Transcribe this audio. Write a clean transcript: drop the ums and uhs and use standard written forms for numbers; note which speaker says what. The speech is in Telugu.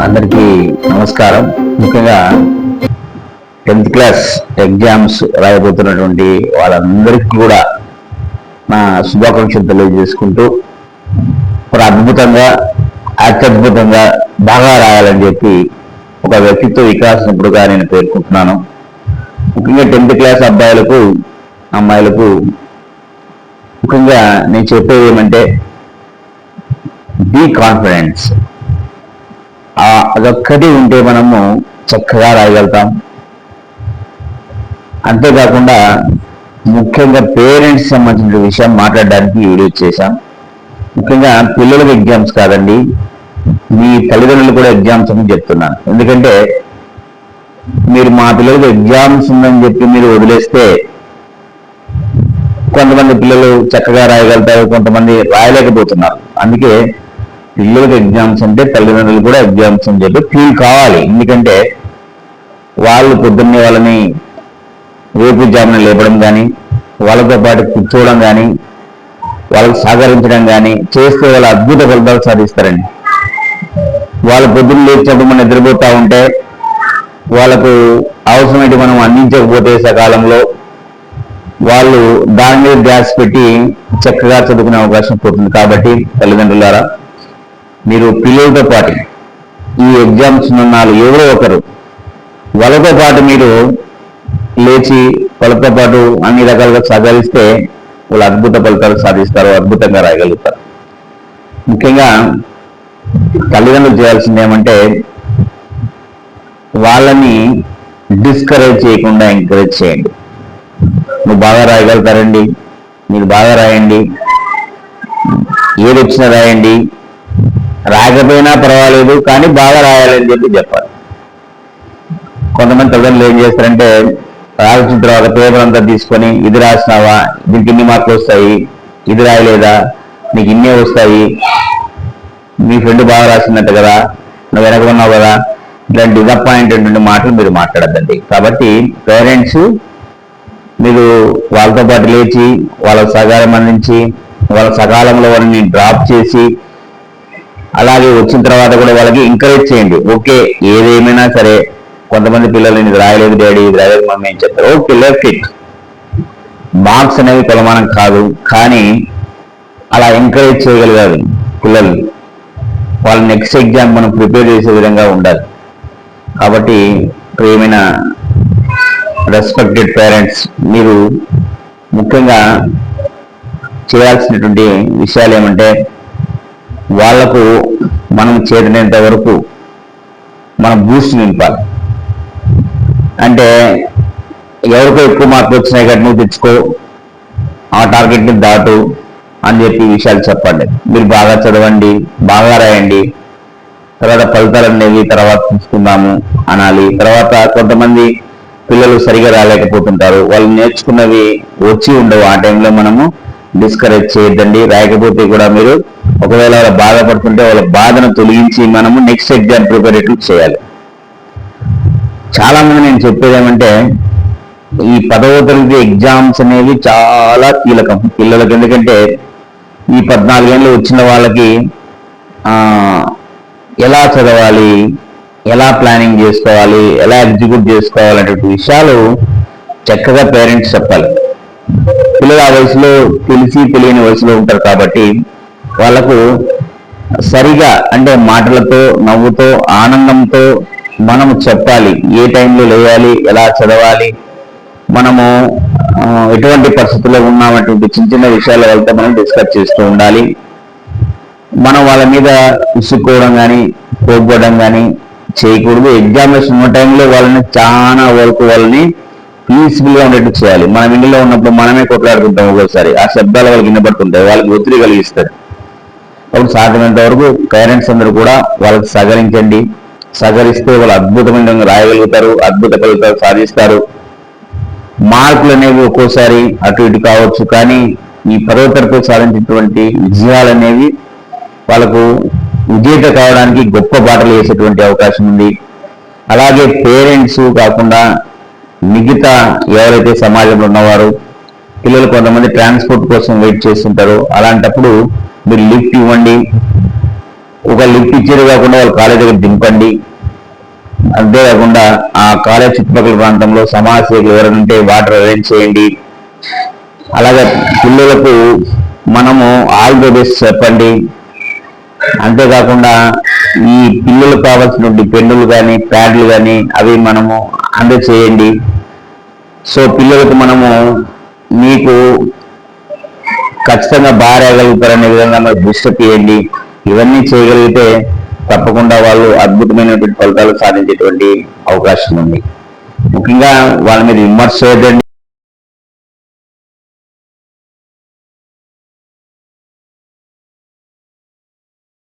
Speaker 1: అందరికీ నమస్కారం. ముఖ్యంగా 10th క్లాస్ ఎగ్జామ్స్ రాయబోతున్నటువంటి వాళ్ళందరికీ కూడా నా శుభాకాంక్షలు తెలియజేసుకుంటూ ఒక అద్భుతంగా అత్యద్భుతంగా బాగా రాయాలని చెప్పి ఒక వ్యక్తిత్వ వికాస నిపుణుడుగా నేను పేర్కొంటున్నాను. ముఖ్యంగా 10th క్లాస్ అబ్బాయిలకు అమ్మాయిలకు ముఖ్యంగా నేను చెప్పేది ఏమంటే బీ కాన్ఫిడెన్స్. అదొక్కటి ఉంటే మనము చక్కగా రాయగలుగుతాం. అంతేకాకుండా ముఖ్యంగా పేరెంట్స్ సంబంధించిన విషయం మాట్లాడడానికి వీడియో చేశాం. ముఖ్యంగా పిల్లలకు ఎగ్జామ్స్ కాదండి, మీ తల్లిదండ్రులు కూడా ఎగ్జామ్స్ అని చెప్తున్నాను. ఎందుకంటే మీరు మా పిల్లలకు ఎగ్జామ్స్ ఉందని చెప్పి మీరు వదిలేస్తే కొంతమంది పిల్లలు చక్కగా రాయగలుగుతారు, కొంతమంది రాయలేకపోతున్నారు. అందుకే పిల్లలకు ఎగ్జామ్స్ అంటే తల్లిదండ్రులు కూడా ఎగ్జామ్స్ అని చెప్పి ఫీల్ కావాలి. ఎందుకంటే వాళ్ళు పొద్దున్నే వాళ్ళని రేపు జామున లేపడం కానీ, వాళ్ళతో పాటు కూర్చోవడం కానీ, వాళ్ళకు సహకరించడం కానీ చేస్తే వాళ్ళు అద్భుత ఫలితాలు సాధిస్తారండి. వాళ్ళు పొద్దున్న లేచినప్పుడు మనం నిద్రపోతూ ఉంటే వాళ్ళకు అవసరమైతే మనం అందించకపోతే సకాలంలో వాళ్ళు దాని మీద ధ్యాస పెట్టి చక్కగా చదువుకునే అవకాశం పోతుంది. కాబట్టి తల్లిదండ్రులారా, మీరు పిల్లలతో పాటు ఈ ఎగ్జామ్స్ ఉన్నాళ్ళు ఎవరో ఒకరు వాళ్ళతో పాటు మీరు లేచి వాళ్ళతో పాటు అన్ని రకాలుగా సహకరిస్తే వాళ్ళు అద్భుత ఫలితాలు సాధిస్తారు, అద్భుతంగా రాయగలుగుతారు. ముఖ్యంగా తల్లిదండ్రులు చేయాల్సింది ఏమంటే వాళ్ళని డిస్కరేజ్ చేయకుండా ఎంకరేజ్ చేయండి. నువ్వు బాగా రాయగలుగుతారండి, మీరు బాగా రాయండి, ఏది వచ్చినా రాయండి, రాకపోయినా పర్వాలేదు కానీ బాగా రాయాలని చెప్పి చెప్పాలి. కొంతమంది తల్లిదండ్రులు ఏం చేస్తారంటే రాసిన తర్వాత పేపర్ అంతా తీసుకొని ఇది రాసినావా, దీనికి ఇన్ని మార్కులు వస్తాయి, ఇది రాయలేదా, నీకు ఇన్నే వస్తాయి, మీ ఫ్రెండ్ బాగా రాసినట్టు కదా, నువ్వు వెనక ఉన్నావు కదా, ఇట్లాంటి డిసప్పాయింటెడ్ మాటలు మీరు మాట్లాడద్దండి. కాబట్టి పేరెంట్స్ మీరు వాళ్ళతో పాటు లేచి వాళ్ళకు సహకారం అందించి వాళ్ళ సకాలంలో వాళ్ళని డ్రాప్ చేసి అలాగే వచ్చిన తర్వాత కూడా వాళ్ళకి ఎంకరేజ్ చేయండి. ఓకే, ఏదేమైనా సరే కొంతమంది పిల్లలు ఇది రాయలేదు డాడీ, ఇది రాయలేదు మమ్మీ అని చెప్తారు. Okay, left it. మార్క్స్ అనేవి కొలమానం కాదు, కానీ అలా ఎంకరేజ్ చేయగలగాలి పిల్లలు. వాళ్ళ నెక్స్ట్ ఎగ్జామ్ మనం ప్రిపేర్ చేసే విధంగా ఉండాలి. కాబట్టి ప్రియమైన రెస్పెక్టెడ్ పేరెంట్స్, మీరు ముఖ్యంగా చేయాల్సినటువంటి విషయాలు ఏమంటే వాళ్లకు మనం చేరినంత వరకు మనం బూస్ట్ నింపాలి. అంటే ఎవరికో ఎక్కువ మార్కులు వచ్చినాయి కాబట్టి నువ్వు తెచ్చుకో, ఆ టార్గెట్ని దాటు అని చెప్పి విషయాలు చెప్పండి. మీరు బాగా చదవండి, బాగా రాయండి, తర్వాత ఫలితాలు అనేవి తర్వాత చూసుకుందాము అనాలి. తర్వాత కొంతమంది పిల్లలు సరిగా రాలేకపోతుంటారు, వాళ్ళు నేర్చుకున్నవి వచ్చి ఉండవు. ఆ టైంలో మనము డిస్కరేజ్ చేయొద్దండి. రాయకపోతే కూడా మీరు ఒకవేళ వాళ్ళ బాధపడుతుంటే వాళ్ళ బాధను తొలగించి మనము నెక్స్ట్ ఎగ్జామ్ ప్రిపరేటివ్ చేయాలి. చాలా మంది నేను చెప్పేది ఏమంటే ఈ 10వ తరగతి ఎగ్జామ్స్ అనేవి చాలా కీలకం పిల్లలకు. ఎందుకంటే ఈ 14 ఏళ్ళు వచ్చిన వాళ్ళకి ఎలా చదవాలి, ఎలా ప్లానింగ్ చేసుకోవాలి, ఎలా ఎగ్జిక్యూట్ చేసుకోవాలనే విషయాలు చక్కగా పేరెంట్స్ చెప్పాలి. పిల్లలు ఆ వయసులో తెలిసి తెలియని వయసులో ఉంటారు కాబట్టి వాళ్ళకు సరిగా అంటే మాటలతో, నవ్వుతో, ఆనందంతో మనము చెప్పాలి. ఏ టైంలో లేవాలి, ఎలా చదవాలి, మనము ఎటువంటి పరిస్థితుల్లో ఉన్నామటువంటి చిన్న చిన్న విషయాల వాళ్ళతో మనం డిస్కస్ చేస్తూ ఉండాలి. మనం వాళ్ళ మీద విసుక్కోవడం కానీ కోప్పడం కానీ చేయకూడదు. ఎగ్జామినేషన్ ఉన్న టైంలో వాళ్ళని చాలా వరకు వాళ్ళని పీస్ఫుల్గా ఉండేట్టు చేయాలి. మనం ఇంట్లో ఉన్నప్పుడు మనమే కొట్లాడుతుంటాం, ఒక్కోసారి ఆ శబ్దాలు వాళ్ళకి వినబడుతుంటాయి, వాళ్ళకి ఒత్తిడి కలిగిస్తారు. అప్పుడు సాధ్యమైనంత వరకు పేరెంట్స్ అందరూ కూడా వాళ్ళకి సహకరించండి. సహకరిస్తే వాళ్ళు అద్భుతమైన రాయగలుగుతారు, అద్భుత ఫలితాలు సాధిస్తారు. మార్కులు అనేవి ఒక్కోసారి అటు ఇటు కావచ్చు, కానీ ఈ 10వ తరగతి సాధించినటువంటి విజయాలు అనేవి వాళ్ళకు విజేత కావడానికి గొప్ప బాటలు వేసేటువంటి అవకాశం ఉంది. అలాగే పేరెంట్స్ కాకుండా మిగతా ఎవరైతే సమాజంలో ఉన్నవారు పిల్లలు కొంతమంది ట్రాన్స్పోర్ట్ కోసం వెయిట్ చేస్తుంటారు. అలాంటప్పుడు మీరు లిఫ్ట్ ఇవ్వండి. ఒక లిఫ్ట్ ఇచ్చేది కాకుండా వాళ్ళ కాలేజ్ దగ్గర దింపండి. అంతేకాకుండా ఆ కాలేజ్ చుట్టుపక్కల ప్రాంతంలో సమాజ సేవలు ఎవరైనా ఉంటే వాటర్ అరేంజ్ చేయండి. అలాగే పిల్లలకు మనము ఆల్ ది బెస్ట్ చెప్పండి. అంతేకాకుండా ఈ పిల్లలకు కావాల్సినటువంటి పెన్నులు కానీ ప్యాడ్లు కానీ అవి మనము అందజేయండి. సో పిల్లలకు మనము మీకు ఖచ్చితంగా బాగా రాగలుగుతారనే విధంగా మీరు దృష్టి తీయండి. ఇవన్నీ చేయగలిగితే తప్పకుండా వాళ్ళు అద్భుతమైనటువంటి ఫలితాలు సాధించేటువంటి అవకాశం ఉంది. ముఖ్యంగా వాళ్ళ మీద విమర్శ చేయదండి.